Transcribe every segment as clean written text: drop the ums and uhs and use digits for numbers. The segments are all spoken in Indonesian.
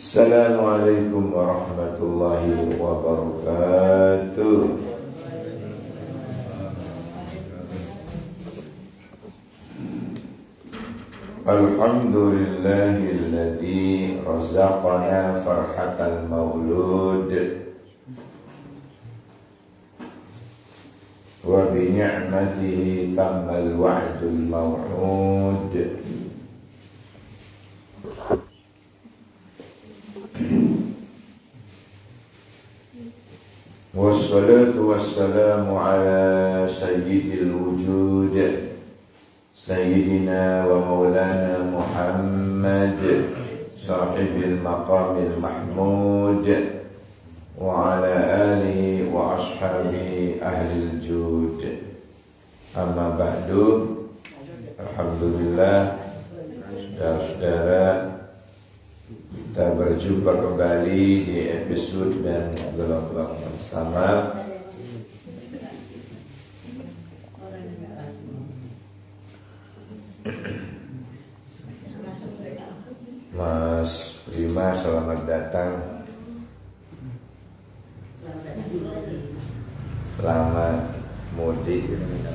Assalamualaikum warahmatullahi wabarakatuh. Alhamdulillahilladzi razaqana farhatal maulud wa bi ni'matihi tammal wa'dul maw'ud. Wassalatu wassalamu ala sayyidil wujud Sayyidina wa maulana Muhammad sahibil maqamil mahmud wa ala alihi wa ashabihi ahlil jud. Amma ba'du. Alhamdulillah, saudara-saudara, kita berjumpa kembali di episode dan gelombang yang sama. Mas Prima, selamat datang. Selamat mudik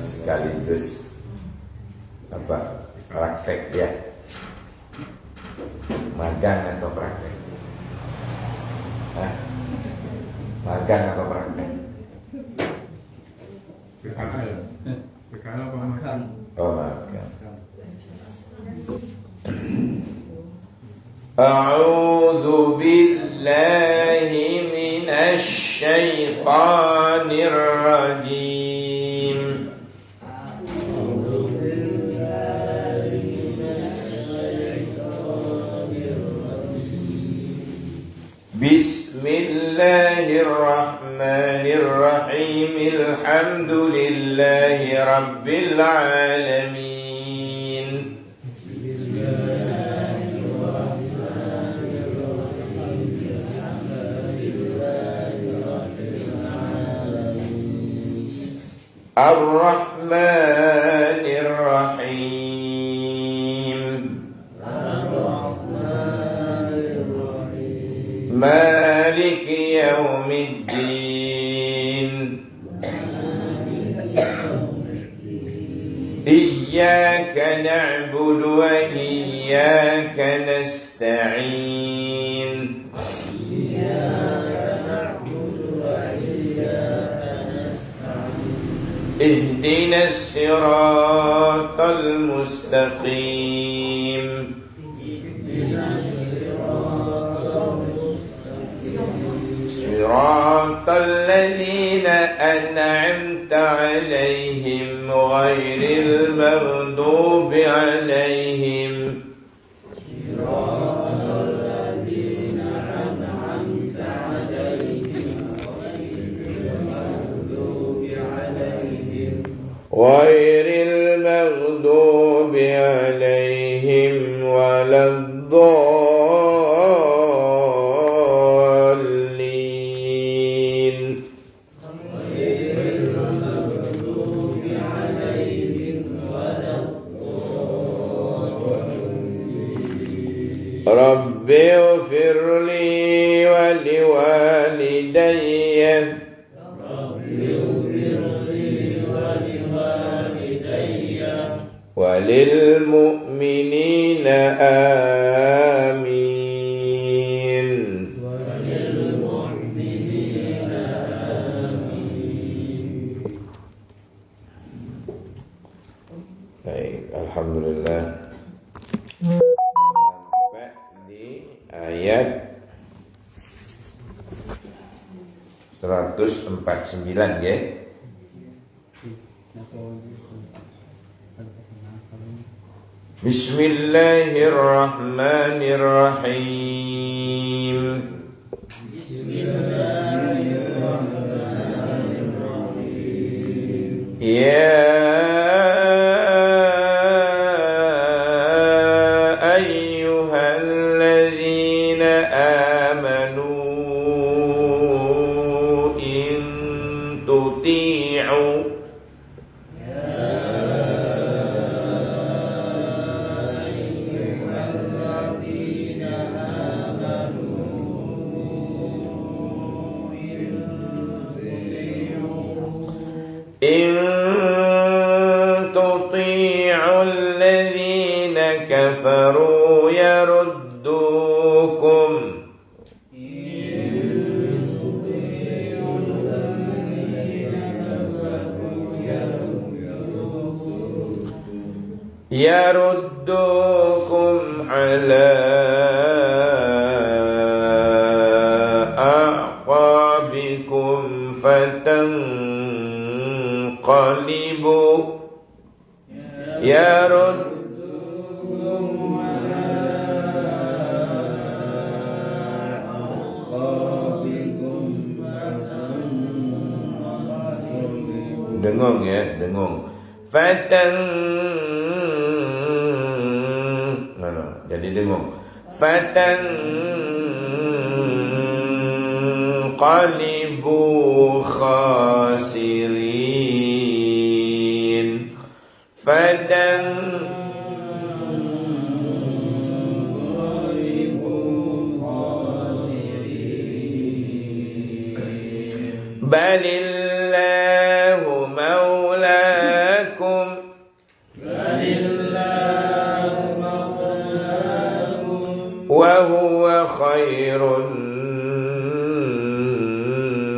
sekaligus praktek ya. Magang atau praktek? Magang atau praktek? PKL apa magang? Oh, magang. A'udzu billahi minasy syaithanir rajim. Bismillahirrahmanirrahim. Alhamdulillahi rabbil alamin. Ar-Rahmanir-Rahim. Maliki yaumiddin. Iyyaka na'budu wa iyyaka nasta'in. Ihdinas siratal mustaqim. Siratal ladzina an'amta 'alaihim ghairil maghdubi 'alaihim. Ghairil maghdubi 'alaihim waladdallin. Rabbighfirli wa liwalidayya walil mu'minina amin. Baik, alhamdulillah. Sampai di ayat 149 ya. Bismillahirrahmanirrahim. Ya ayyuhalladzina amanu in tuti'u a'qabikum fatanqalibu dengung ya, dengung. Jadi dengung. Fatanqalibu khasirin. Balillahu maulakum wa huwa khairun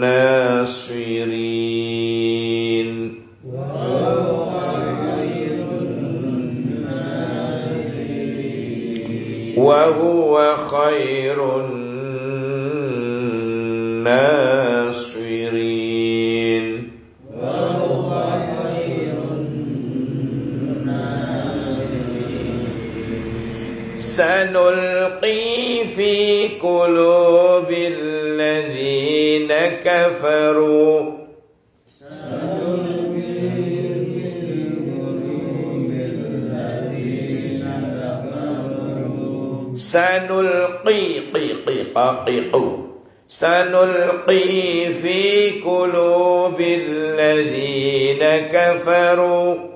nasirin. Wa huwa khairun nasirin. Sanulqi fi qulubil ladzina kafaru Sanulqi fi qulubil ladzina kafaru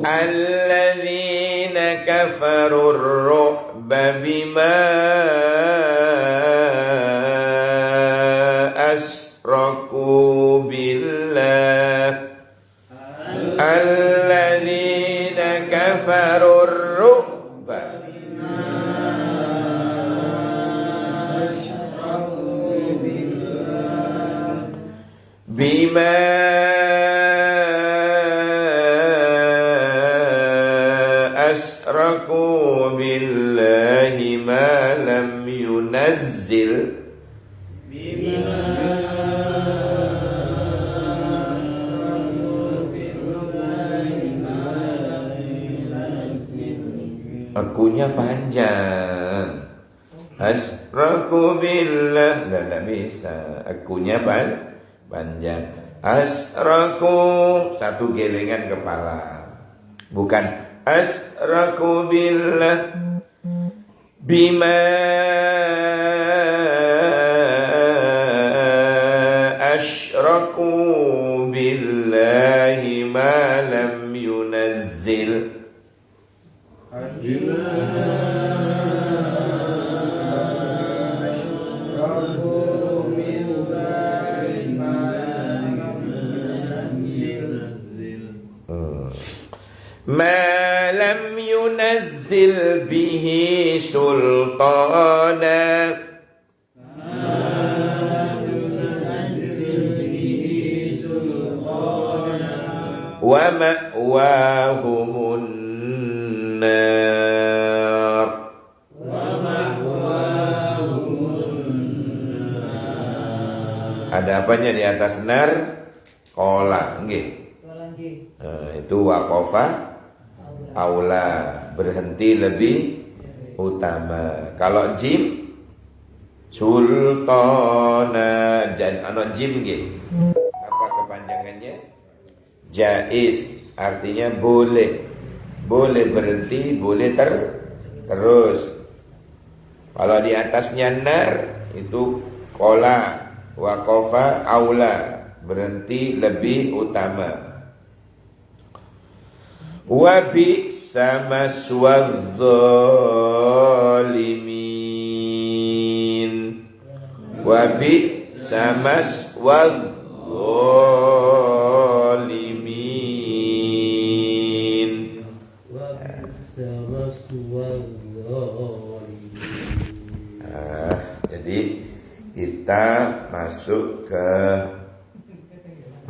alladzina kafaru ar-ru'ba bima asraku billah. Alladzina kafaru ar-ru'ba bima asraku billahi ma lam yunazzil akunya panjang. Asraku billah, tidak bisa. Akunya panjang. Asraku, satu gelengan kepala. Bukan asraku billah bima asyraku billahi ma lam yunazzil ma lam yunazzil bihi sultana wa ma'wahumun nar. Ada apanya di atas nar? Kola, nggih. Itu waqafa aula, berhenti lebih utama. Kalau jim sultana, dan ana jim nggih. Apa kepanjangannya? Jaiz, artinya boleh. Boleh berhenti, boleh terus. Kalau di atasnya nar itu kola, waqafa aula, berhenti lebih utama. Wa bi'sa maswadh-dhalimin. Wa bi'sa maswadh-dhalimin. Jadi kita masuk ke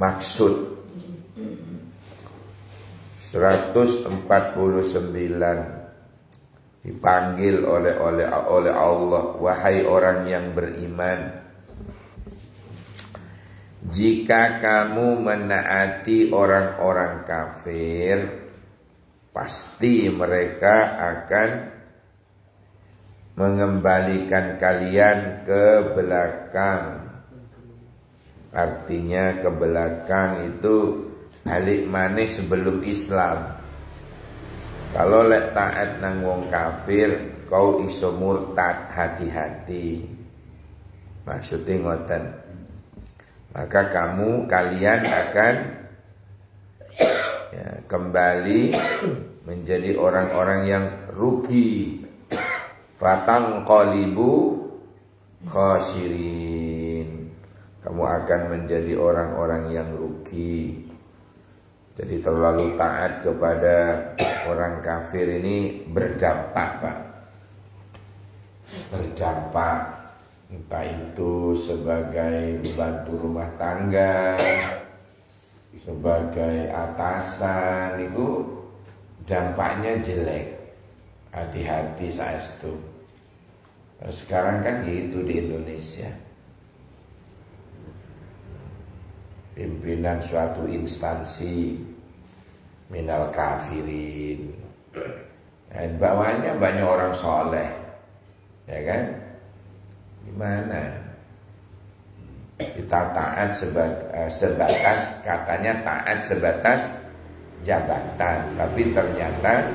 maksud. 149 dipanggil oleh Allah, wahai orang yang beriman, jika kamu menaati orang-orang kafir, pasti mereka akan mengembalikan kalian ke belakang. Artinya ke belakang itu balik maneh sebelum Islam. Kalau lek taat nang wong kafir, kau iso murtad, hati-hati. Maksudnya ngoten. Maka kalian akan kembali menjadi orang-orang yang rugi. Fatangqalibu khasirin. Kamu akan menjadi orang-orang yang rugi. Jadi terlalu taat kepada orang kafir ini berdampak, Pak. Berdampak, entah itu sebagai pembantu rumah tangga, sebagai atasan, itu dampaknya jelek. Hati-hati saestu. Sekarang kan gitu di Indonesia. Pimpinan suatu instansi minal kafirin, dan bawahnya banyak orang soleh, ya kan? Gimana? Kita taat sebatas, katanya taat sebatas jabatan, tapi ternyata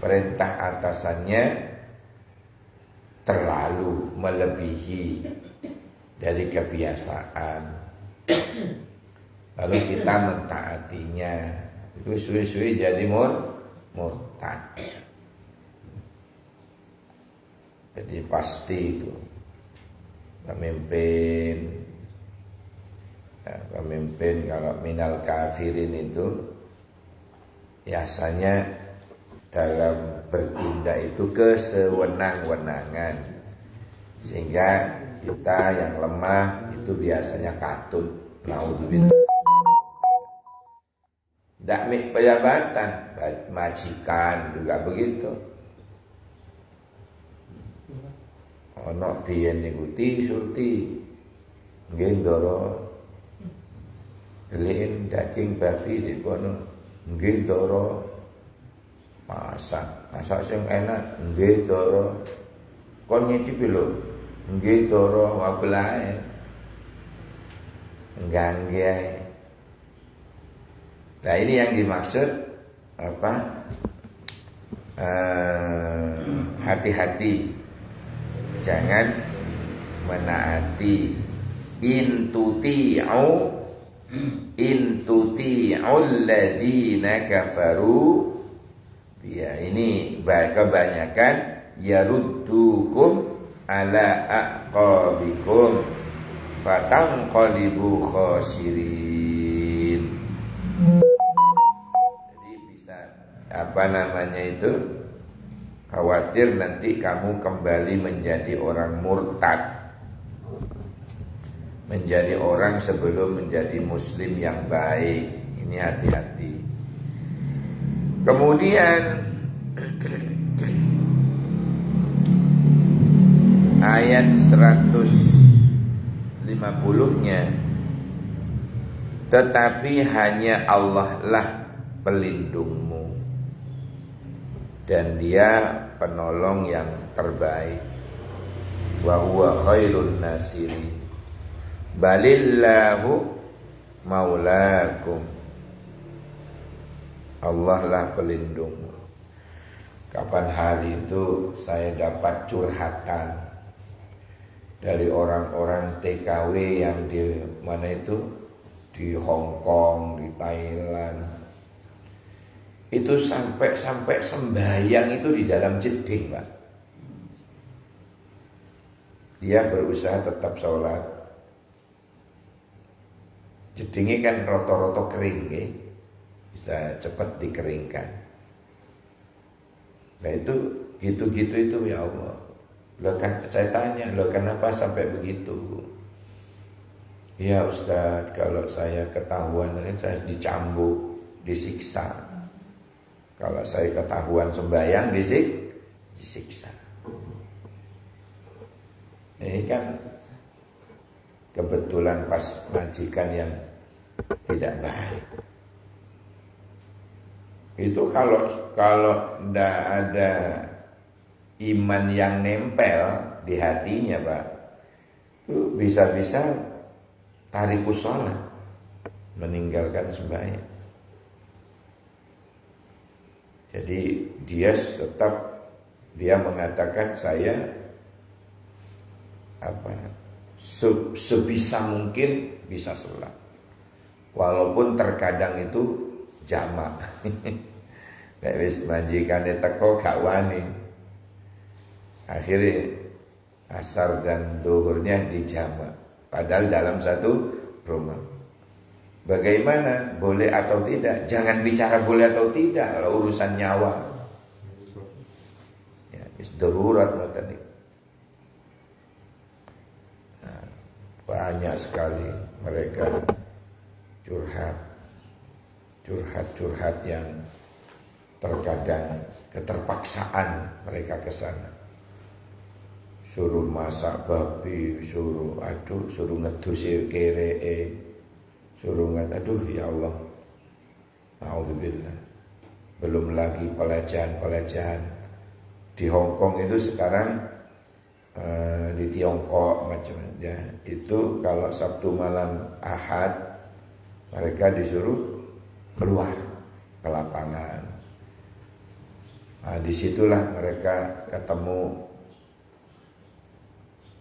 perintah atasannya terlalu melebihi dari kebiasaan. Lalu kita mentaatinya, itu suwi-suwi jadi murtad. Jadi pasti itu pemimpin kalau minal kafirin itu biasanya dalam bertindak itu kesewenang-wenangan, sehingga kita yang lemah itu biasanya katut. Naudzubillah. Dakmik pejabatan, majikan juga begitu. Ono biyen nikuti surti nggih ndara beliin daging babi di kono, nggih ndara masak sing enak, nggih ndara kon nyicipi lho, nggih ndara wabelae enggak. Nah ini yang dimaksud apa? Hati-hati, jangan menaati. In tuti'ul ladzina kafaru, ya ini kebanyakan yaruddukum ala aqabikum fatangqalibu khasirin. Jadi bisa itu khawatir nanti kamu kembali menjadi orang murtad, menjadi orang sebelum menjadi muslim yang baik. Ini hati-hati. Kemudian ayat 150-nya, tetapi hanya Allah lah pelindungmu dan Dia penolong yang terbaik. Wa huwa khairun nasirin. Balillahu maulakum. Allah lah pelindungmu. Kapan hari itu saya dapat curhatan dari orang-orang TKW yang di mana itu, di Hong Kong, di Thailand. Itu sampai sembahyang itu di dalam jeding, Pak. Dia berusaha tetap sholat. Jedingnya kan roto-roto kering, bisa cepat dikeringkan. Nah itu gitu-gitu itu ya Allah. Loh kan saya tanya, loh kenapa sampai begitu? Ya Ustaz, kalau saya ketahuan saya dicambuk, disiksa. Kalau saya ketahuan sembahyang disiksa. Ini kan kebetulan pas majikan yang tidak baik. Itu kalau ndak ada iman yang nempel di hatinya, Pak, itu bisa-bisa tarikus sholat, meninggalkan sembahyang. Jadi dia mengatakan saya sebisa mungkin bisa sholat, walaupun terkadang itu jamak. Nek wis manjikane teko gak wani. Akhirnya asar dan duhurnya dijamak, padahal dalam satu rumah. Bagaimana? Boleh atau tidak? Jangan bicara boleh atau tidak kalau urusan nyawa. Ya, wis darurat ngoten iki. Banyak sekali mereka curhat yang terkadang keterpaksaan mereka ke sana. Suruh masak babi, suruh ngedusi keree, suruh aduh ya Allah, naudzubillah. Belum lagi pelecehan di Hong Kong itu sekarang, di Tiongkok macam-macam. Itu kalau Sabtu malam Ahad mereka disuruh keluar ke lapangan. Nah, disitulah mereka ketemu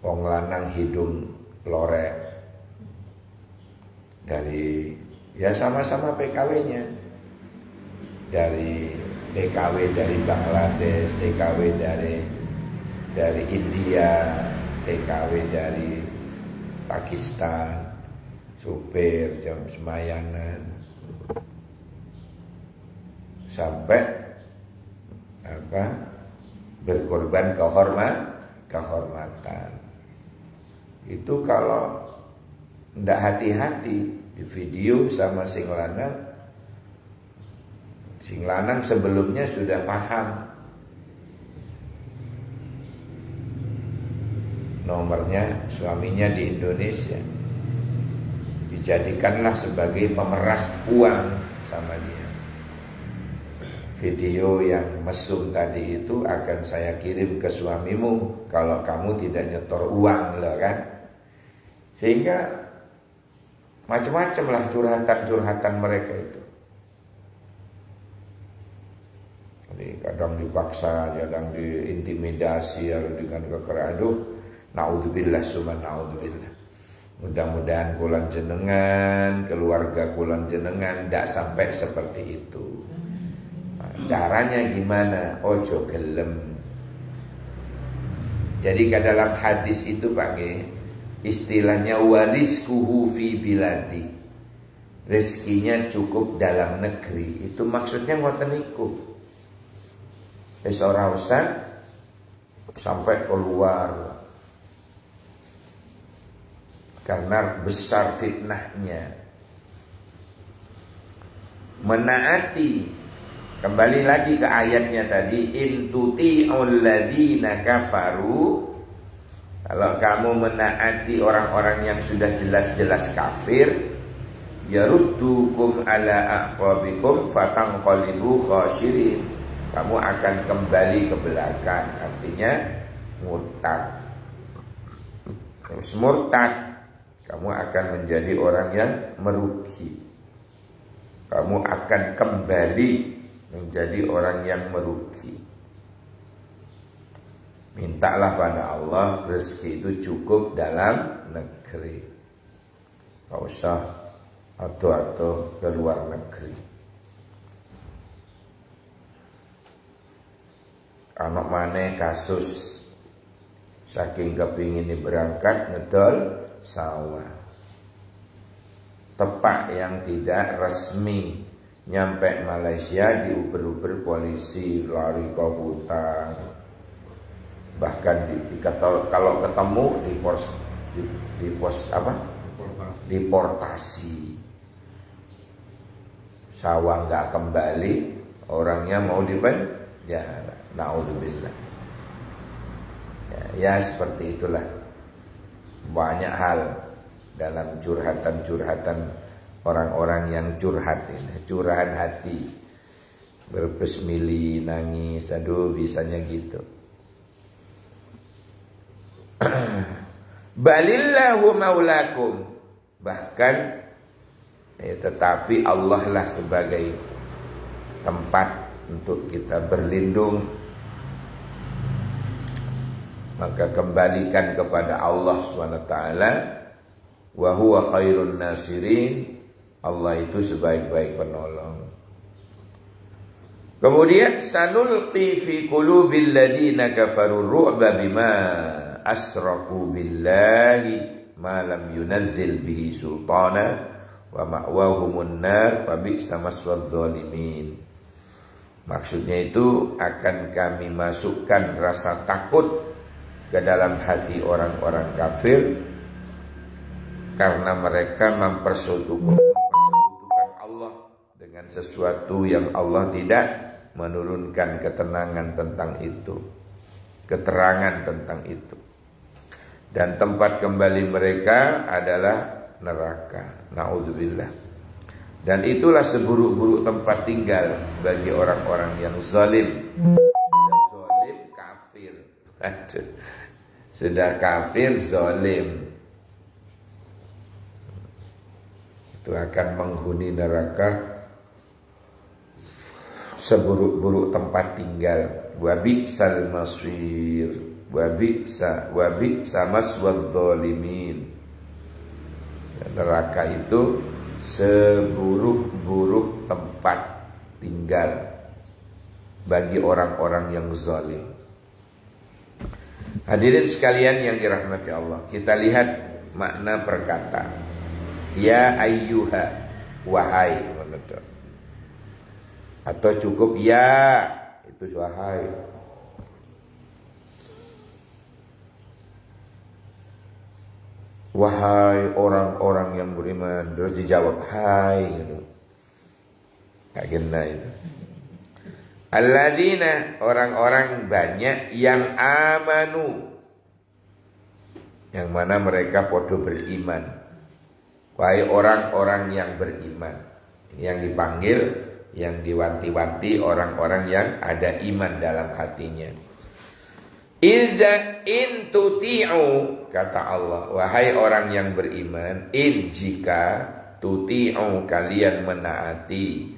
wong lanang hidung lorek dari ya sama-sama PKW-nya, dari TKW dari Bangladesh, TKW dari India, TKW dari Pakistan, supir jam semayanan, sampai berkorban kehormatan. Itu kalau ndak hati-hati di video sama sing lanang sebelumnya sudah paham nomornya suaminya di Indonesia, dijadikanlah sebagai pemeras uang sama dia. Video yang mesum tadi itu akan saya kirim ke suamimu kalau kamu tidak nyetor uang, loh kan. Sehingga macam-macam lah curhatan mereka itu. Jadi kadang dipaksa, kadang diintimidasi, dengan kekerasan. Itu naudzubillah summa naudzubillah. Mudah-mudahan kulan jenengan, keluarga kulan jenengan tidak sampai seperti itu. Caranya gimana? Ojo gelem. Jadi ke dalam hadis itu Pak Nge, istilahnya warizquhu fi biladi, rezekinya cukup dalam negeri. Itu maksudnya ngoten niku. Wis ora usah sampai keluar, karena besar fitnahnya. Menaati, kembali lagi ke ayatnya tadi, in tuti'ul ladzina kafaru, kalau kamu menaati orang-orang yang sudah jelas-jelas kafir, yaruddukum ala aqabikum fatanqalibu khasirin, kamu akan kembali ke belakang, artinya murtad. Terus murtad, kamu akan menjadi orang yang merugi. Kamu akan kembali menjadi orang yang merugi. Mintalah pada Allah rezeki itu cukup dalam negeri, gak usah atau ke luar negeri. Anak maneh kasus saking kepingin berangkat ngedol sawah, tepak yang tidak resmi, nyampe Malaysia diuber-uber polisi, lari ke hutan, bahkan kalau ketemu deportasi, sawah nggak kembali, orangnya mau dipenjara. Naudzubillah. Ya seperti itulah. Banyak hal dalam curhatan-curhatan orang-orang yang curhat ini, curahan hati, berbesmili, nangis, aduh bisanya gitu. Balillahu maulakum, bahkan tetapi Allah lah sebagai tempat untuk kita berlindung. Maka kembalikan kepada Allah SWT. Wa huwa khairun nasirin, Allah itu sebaik-baik penolong. Kemudian sanulqi fi qulubil ladina kafaru ru'ba bima asraku billahi ma lam yunazzil bihi sultana wa ma'wahumun nar wa bi'sa maswadh dhalimin. Maksudnya itu akan kami masukkan rasa takut ke dalam hati orang-orang kafir karena mereka mempersekutukan Allah dengan sesuatu yang Allah tidak menurunkan ketenangan tentang itu, keterangan tentang itu. Dan tempat kembali mereka adalah neraka. Naudzubillah. Dan itulah seburuk-buruk tempat tinggal bagi orang-orang yang zalim. Sudah zalim kafir. Sudah kafir zalim, itu akan menghuni neraka, seburuk-buruk tempat tinggal. Wa bi'sal masir, wa bi'sa maswadh dhalimin. Neraka itu seburuk-buruk tempat tinggal bagi orang-orang yang zalim. Hadirin sekalian yang dirahmati Allah, kita lihat makna perkataan. Ya ayyuha, wahai, atau cukup ya, itu wahai. Wahai orang-orang yang beriman, terus dijawab hai gitu. Gak kena itu. Alladzina, orang-orang banyak yang amanu, yang mana mereka podo beriman. Wahai orang-orang yang beriman, yang dipanggil, yang diwanti-wanti orang-orang yang ada iman dalam hatinya. Idza in tuti'u, kata Allah, wahai orang yang beriman, in jika tuti'u kalian menaati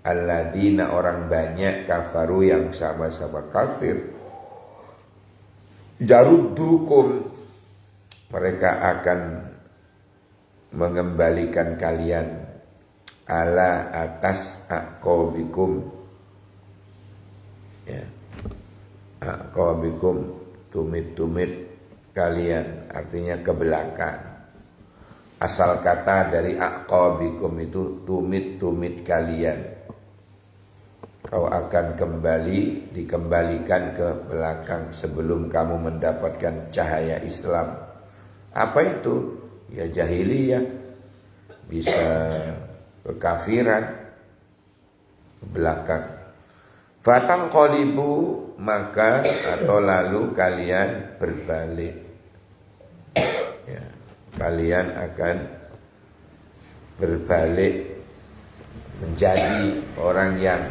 alladzina orang banyak kafaru yang sama-sama kafir, jaruddukum, mereka akan mengembalikan kalian ala atas aqabikum, ya, aqabikum, tumit-tumit kalian, artinya ke belakang. Asal kata dari aqabikum itu tumit-tumit kalian. Kau akan kembali, dikembalikan ke belakang sebelum kamu mendapatkan cahaya Islam. Apa itu? Ya jahiliyah, bisa kekafiran, ke belakang. Fatanqalibu, maka atau lalu kalian berbalik. Ya, kalian akan berbalik menjadi orang yang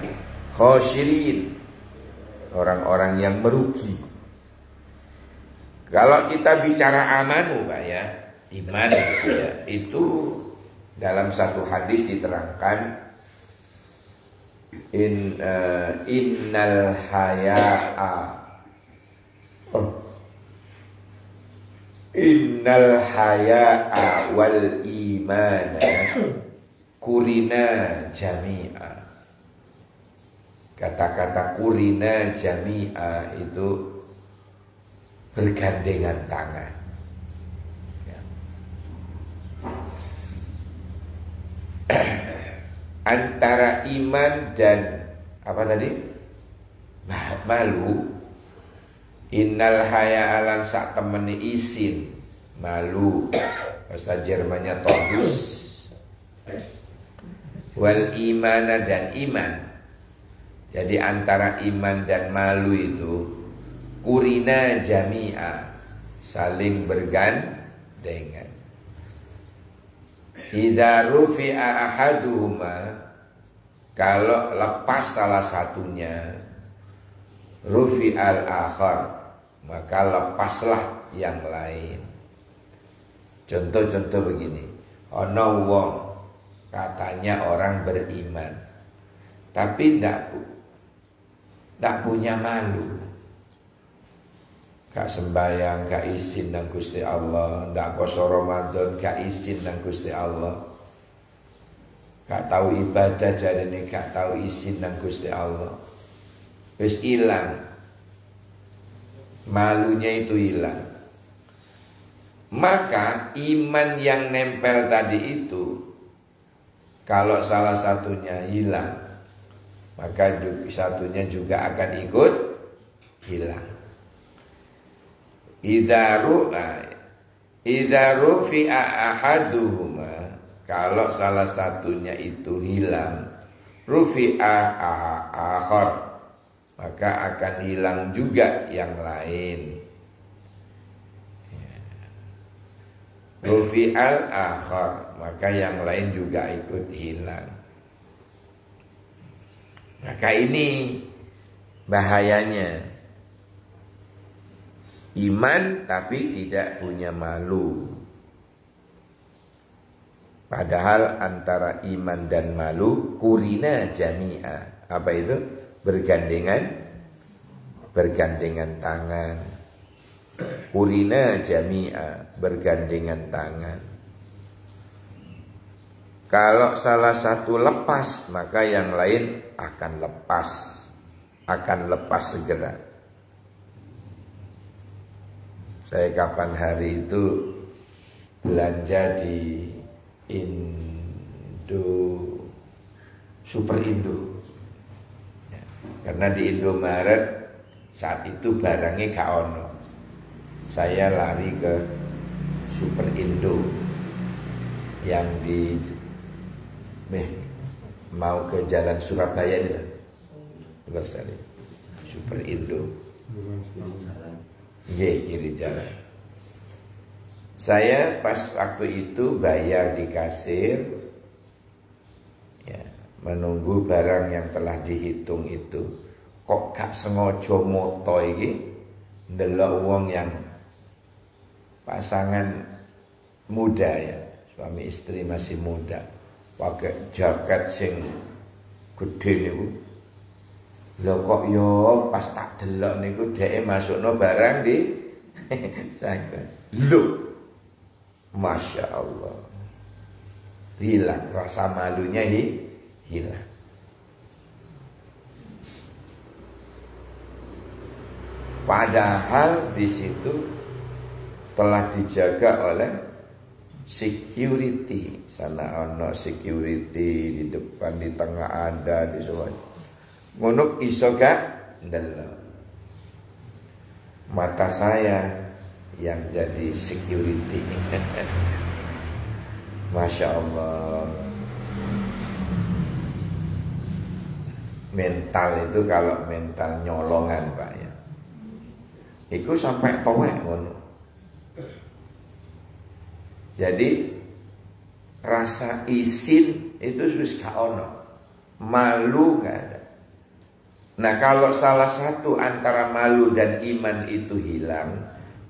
khosirin, orang-orang yang merugi. Kalau kita bicara amanu, Pak ya, iman gitu ya, itu dalam satu hadis diterangkan innal haya'a wal imana kurina jami'a. Kata-kata kurina jami'a itu bergandengan tangan. Ya. Antara iman dan apa tadi? Malu. Innal haya alan sak temeni isin, malu. Bahasa Jermannya todus. Wal imana dan iman. Jadi antara iman dan malu itu kurina jami'a, saling bergandengan. Idza rufi'a ahaduhuma, kalau lepas salah satunya, rufi'al akhar, maka lepaslah yang lain. Contoh-contoh begini, ono wong katanya orang beriman, tapi tidak punya malu, gak sembahyang, gak izin nang Gusti Allah, ndak poso Ramadan, gak izin nang Gusti Allah, gak tahu ibadah jarene, gak tahu izin nang Gusti Allah, wis hilang, malunya itu hilang. Maka iman yang nempel tadi itu, kalau salah satunya hilang, maka satunya juga akan ikut hilang. Idza rufi'a ahaduhuma, kalau salah satunya itu hilang, rufi'a akhar, maka akan hilang juga yang lain. Rufi'al akhar, maka yang lain juga ikut hilang. Maka ini bahayanya, iman tapi tidak punya malu. Padahal antara iman dan malu kurina jami'a. Apa itu? Bergandengan tangan. Kurina jami'a, bergandengan tangan. Kalau salah satu lepas, maka yang lain akan lepas segera. Saya kapan hari itu belanja di Super Indo, ya, karena di Indomaret saat itu barangnya gak ono. Saya lari ke Super Indo yang mau ke jalan Surabaya ini lah. Super Indo. Kiri jalan. Saya pas waktu itu bayar di kasir, ya, menunggu barang yang telah dihitung itu, kok gak sengaja moto iki ndelok wong yang pasangan muda, ya, suami istri masih muda, pakai jaket sing gede niku. Lho kok yo pas tak delok niku dheke masukno barang di saken. Lho, Masya Allah, hilang rasa malunya, hilang. Padahal di situ telah dijaga oleh security. Sana ono security, di depan, di tengah ada, di semua. Ngono iso gak ndelok. Mata saya yang jadi security. Masya Allah. Mental itu kalau mental nyolongan, Pak, ya, itu sampai towek ngono. Jadi rasa izin itu wis gak ono, malu gak ada. Nah, kalau salah satu antara malu dan iman itu hilang,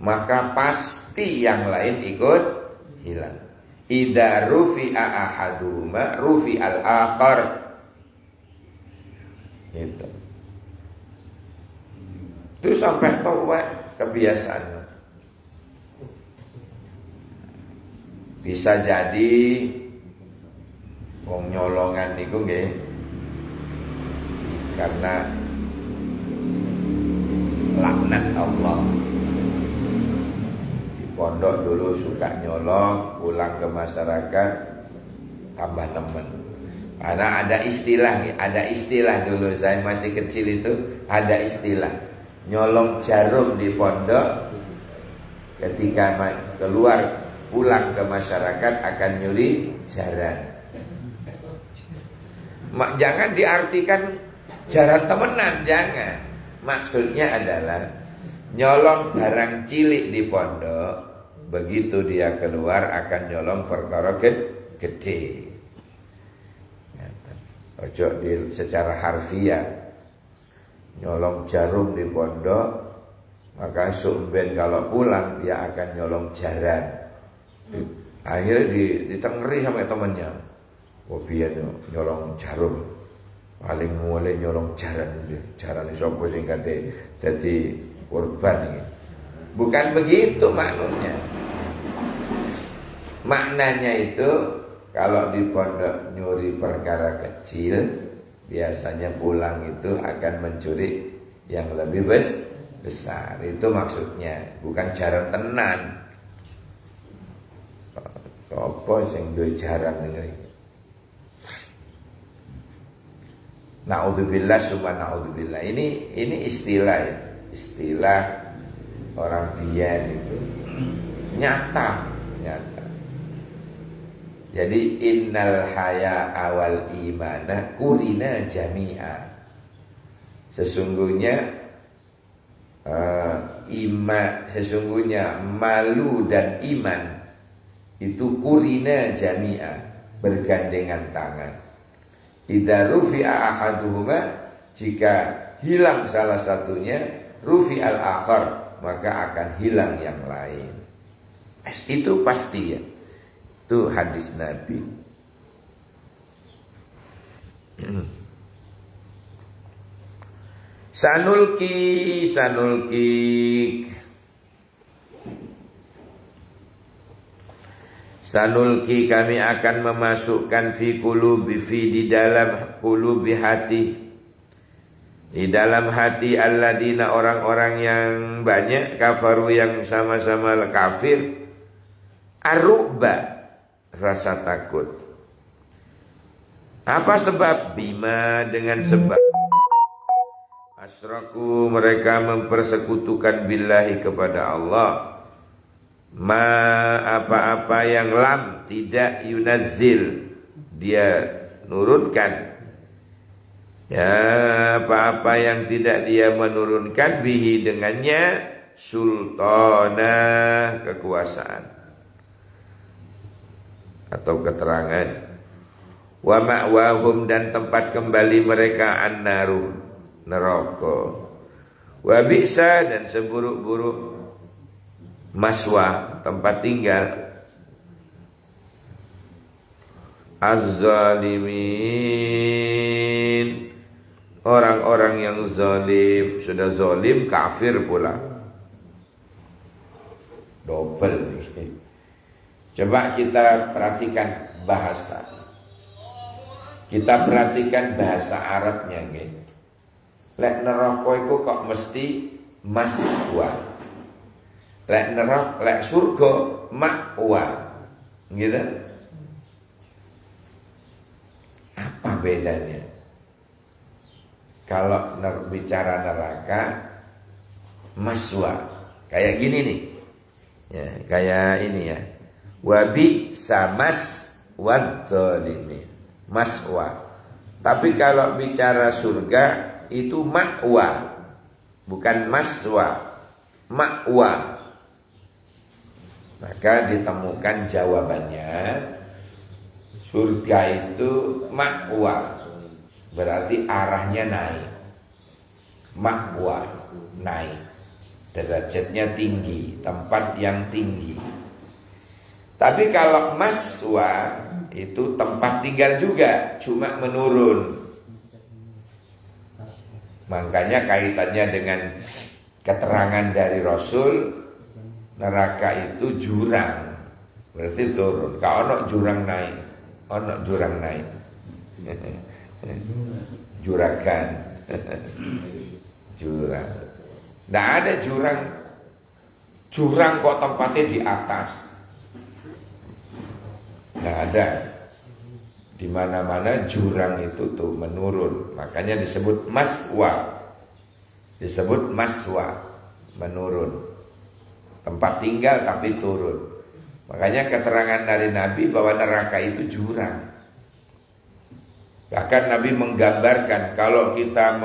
maka pasti yang lain ikut hilang. Idza rufi'a ahaduhuma rufi'al akhar. Itu sampai towek kebiasaan. Bisa jadi wong nyolongan niku nggih karena laknat Allah. Di pondok dulu suka nyolong, pulang ke masyarakat tambah nemen. Karena ada istilah dulu saya masih kecil itu, ada istilah nyolong jarum di pondok, ketika keluar pulang ke masyarakat akan nyuri jaran. Jangan diartikan Jaran temenan jangan. Maksudnya adalah nyolong barang cilik di pondok, begitu dia keluar akan nyolong perkara gede. Ojo secara harfiah nyolong jarum di pondok, maka sumben kalau pulang dia akan nyolong jaran. Akhirnya ditengeri sama temannya. Oh biar nyolong jarum, paling mulai nyolong jaran sopo sing kate dadi korban ini. Bukan begitu maknanya. Maknanya itu kalau di pondok nyuri perkara kecil, biasanya pulang itu akan mencuri yang lebih besar. Itu maksudnya, bukan jaran tenan. Sopo sing duwe jaran iki. Naudzubillah summa naudzubillah. Ini istilah ya. Istilah orang biyen itu. Nyata. Jadi innal haya awal imana kurina jami'a. Sesungguhnya malu dan iman itu kurina jami'a, bergandengan tangan. Idza rufi'a ahaduhuma, jika hilang salah satunya, rufi'al akhar, maka akan hilang yang lain. Itu pasti ya. Itu hadis Nabi. Sanulki kami akan memasukkan fi di dalam qulubi hati, di dalam hati alladzina orang-orang yang banyak kafaru yang sama-sama kafir, aruba, rasa takut. Apa sebab? Bima, dengan sebab asyraku, mereka mempersekutukan billahi kepada Allah, ma, apa-apa yang lam, tidak yunazzil, dia nurunkan, ya, apa-apa yang tidak dia menurunkan, bihi, dengannya, sultana, kekuasaan atau keterangan. Wa ma'wahum, dan tempat kembali mereka an-naru, neraka. Wa bi'sa, dan seburuk-buruk maswa, tempat tinggal, az-zalimin, orang-orang yang zalim, sudah zalim kafir pula. Double nih. Coba kita perhatikan bahasa. Kita perhatikan bahasa Arabnya nggih. Lek neraka iku kok mesti maswa. Lek neraka, lek surga ma'wa. Gitu. Apa bedanya? Kalau bicara neraka maswa, kayak gini nih. Ya, kayak ini ya. Wabi samas wadzalimin, maswa. Tapi kalau bicara surga itu ma'wa, bukan maswa, ma'wa. Maka ditemukan jawabannya, surga itu ma'wa, berarti arahnya naik. Ma'wa, naik, derajatnya tinggi, tempat yang tinggi. Tapi kalau maswa itu tempat tinggal juga, cuma menurun. Makanya kaitannya dengan keterangan dari Rasul, neraka itu jurang, berarti turun. Kalau ono jurang naik, ono jurang naik, juragan, jurang. Nggak ada jurang, jurang kok tempatnya di atas. Nggak ada. Di mana-mana jurang itu tuh menurun. Makanya disebut maswa. Disebut maswa, menurun. Tempat tinggal tapi turun. Makanya keterangan dari Nabi bahwa neraka itu jurang. Bahkan Nabi menggambarkan kalau kita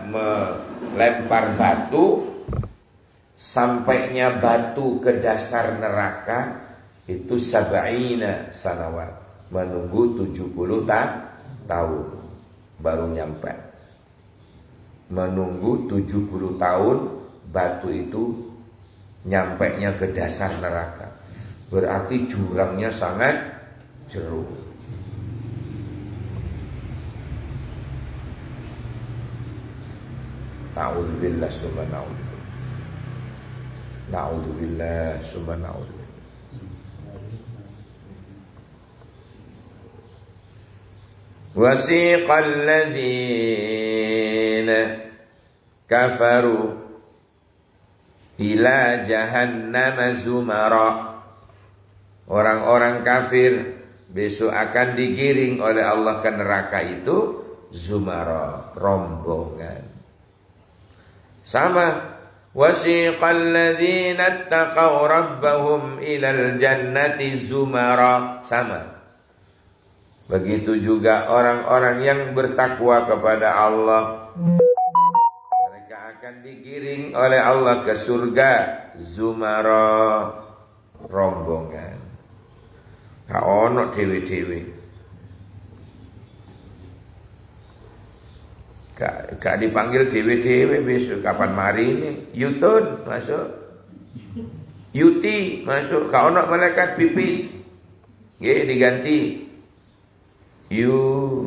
melempar batu, sampainya batu ke dasar neraka itu sab'ina sanawat, menunggu 70 tahun baru nyampe. Menunggu 70 tahun batu itu nyampainya ke dasar neraka. Berarti jurangnya sangat jauh. Na'udzubillah summa na'udzubillah. Na'udzubillah summa na'udzubillah. Wasiqal ladzina kafaru ila jahannam zumara. Orang-orang kafir besok akan digiring oleh Allah ke neraka itu zumara, rombongan. Sama, wasiqal ladzina ittaqaw rabbahum ilal jannati zumara, sama. Begitu juga orang-orang yang bertakwa kepada Allah, mereka akan digiring oleh Allah ke surga zumara, rombongan. Gak ono dewe-dewe, gak dipanggil dewe-dewe besok. Kapan mari ini? Yutun masuk, Yuti masuk. Gak ono malaikat pipis, diganti You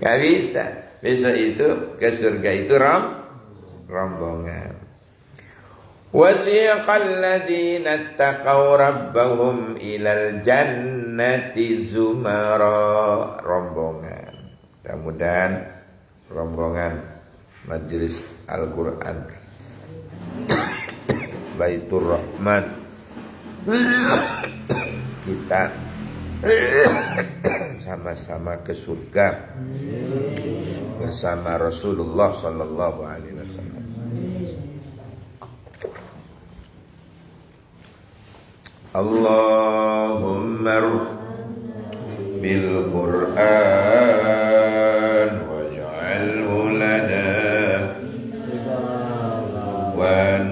Gak bisa. Besok itu ke surga itu rombongan. Wasiqal ladzina ittaqaw rabbahum ilal jannati zumara, rombongan. Mudah-mudahan rombongan majelis Al-Quran Baitur Rahman kita sama-sama ke surga bersama Rasulullah sallallahu alaihi wasallam. Allahumma bil Qur'an waj'alhu lana wa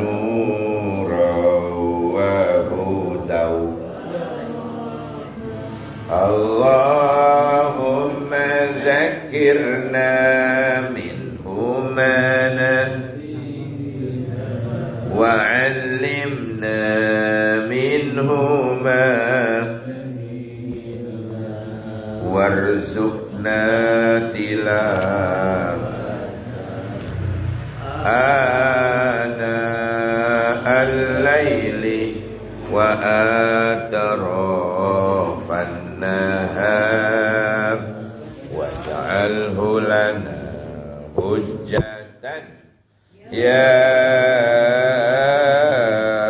Allahumma dzakirna minhu ma nasina wa 'allimna minhu ma warzuqna tilawata al-laili wa atrafan nahar waj'alhu lana hujjatan ya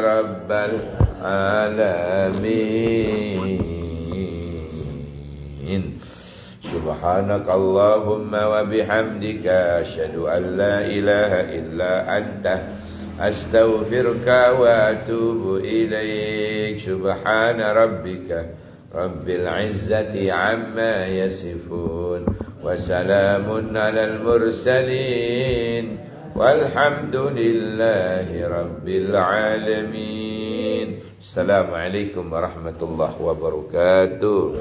rabbal alamin. Subhanakallahumma wa bihamdika asyhadu an la ilaha illa anta astaghfiruka wa atubu ilaik. Subhana rabbika rabbil izzati amma yasifun wa salamun alal mursalin walhamdulillahi rabbil alamin. Assalamualaikum warahmatullahi wabarakatuh.